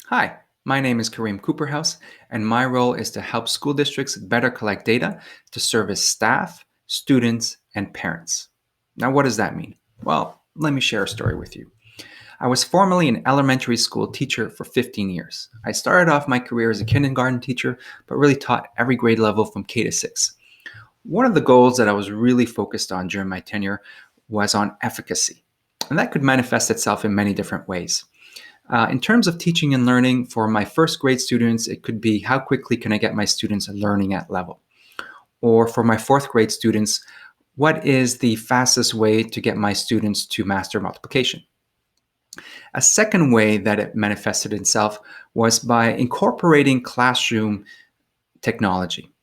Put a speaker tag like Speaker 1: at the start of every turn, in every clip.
Speaker 1: Hi, my name is Kareem Cooperhouse, and my role is to help school districts better collect data to service staff, students, and parents. Now, what does that mean? Well, let me share a story with you. I was formerly an elementary school teacher for 15 years. I started off my career as a kindergarten teacher, but really taught every grade level from K to 6. One of the goals that I was really focused on during my tenure was on efficacy, and that could manifest itself in many different ways. In terms of teaching and learning, for my first grade students, it could be how quickly can I get my students learning at level? Or for my fourth grade students, what is the fastest way to get my students to master multiplication? A second way that it manifested itself was by incorporating classroom technology.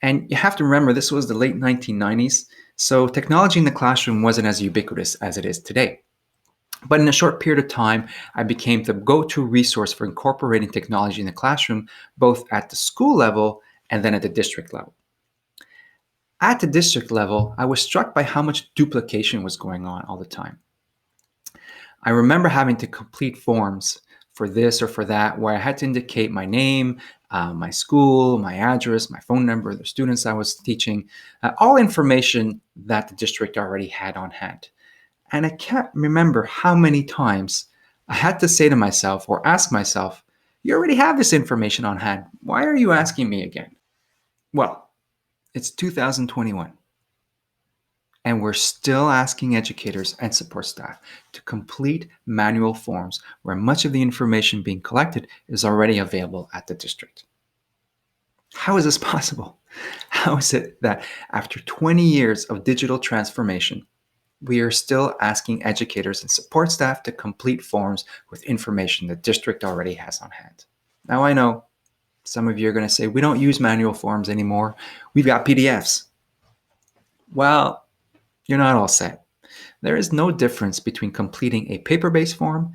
Speaker 1: And you have to remember, this was the late 1990s, so technology in the classroom wasn't as ubiquitous as it is today. But in a short period of time, I became the go-to resource for incorporating technology in the classroom, both at the school level and then at the district level. At the district level, I was struck by how much duplication was going on all the time. I remember having to complete forms for this or for that, where I had to indicate my name, my school, my address, my phone number, the students I was teaching, all information that the district already had on hand. And I can't remember how many times I had to say to myself or ask myself, you already have this information on hand. Why are you asking me again? Well, it's 2021, and we're still asking educators and support staff to complete manual forms where much of the information being collected is already available at the district. How is this possible? How is it that after 20 years of digital transformation, we are still asking educators and support staff to complete forms with information the district already has on hand? Now, I know some of you are going to say, we don't use manual forms anymore. We've got PDFs. Well, you're not all set. There is no difference between completing a paper-based form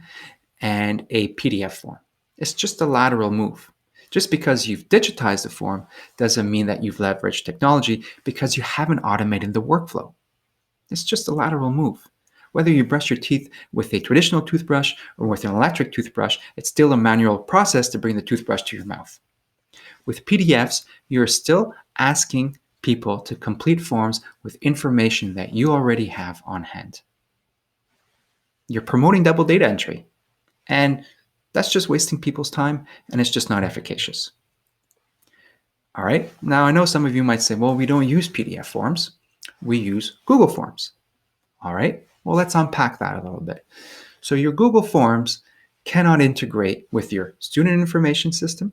Speaker 1: and a PDF form. It's just a lateral move. Just because you've digitized the form doesn't mean that you've leveraged technology, because you haven't automated the workflow. It's just a lateral move. Whether you brush your teeth with a traditional toothbrush or with an electric toothbrush, it's still a manual process to bring the toothbrush to your mouth. With PDFs, you're still asking people to complete forms with information that you already have on hand. You're promoting double data entry, and that's just wasting people's time, and it's just not efficacious. All right, now I know some of you might say, well, we don't use PDF forms, we use Google Forms. All right, well, let's unpack that a little bit. So your Google Forms cannot integrate with your student information system,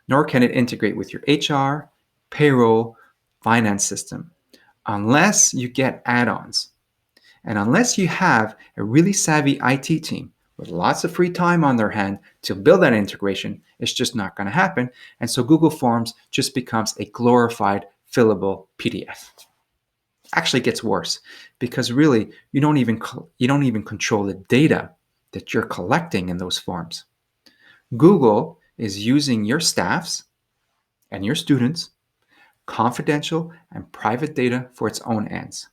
Speaker 1: nor can it integrate with your HR, payroll, finance system, unless you get add-ons. And unless you have a really savvy IT team with lots of free time on their hand to build that integration, it's just not going to happen. And so Google Forms just becomes a glorified fillable PDF. Actually, it gets worse, because really you don't even control the data that you're collecting in those forms. Google is using your staff's and your students' confidential and private data for its own ends.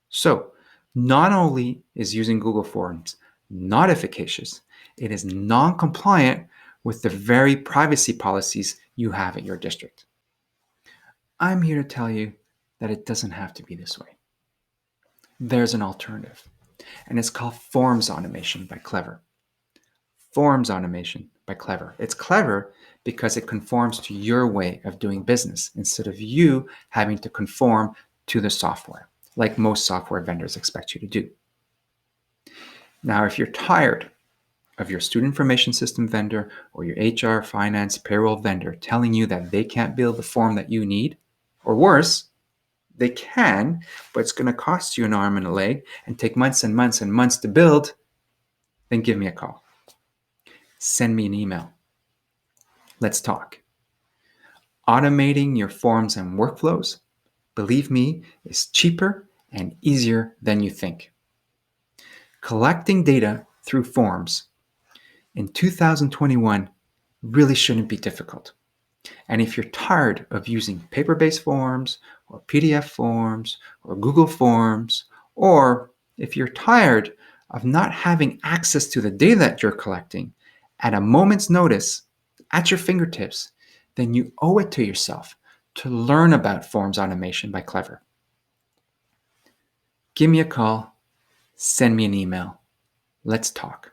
Speaker 1: So not only is using Google Forms not efficacious, it is non-compliant with the very privacy policies you have at your district. I'm here to tell you that it doesn't have to be this way. There's an alternative, and it's called Forms Automation by clevr. Forms Automation by clevr. It's clever because it conforms to your way of doing business instead of you having to conform to the software, like most software vendors expect you to do. Now, if you're tired of your student information system vendor or your HR, finance, payroll vendor telling you that they can't build the form that you need, or worse, they can, but it's going to cost you an arm and a leg and take months and months and months to build, then give me a call. Send me an email. Let's talk. Automating your forms and workflows, believe me, is cheaper and easier than you think. Collecting data through forms in 2021 really shouldn't be difficult. And if you're tired of using paper-based forms or PDF forms or Google Forms, or if you're tired of not having access to the data that you're collecting at a moment's notice, at your fingertips, then you owe it to yourself to learn about forms automation by Clevr. Give me a call, send me an email. Let's talk.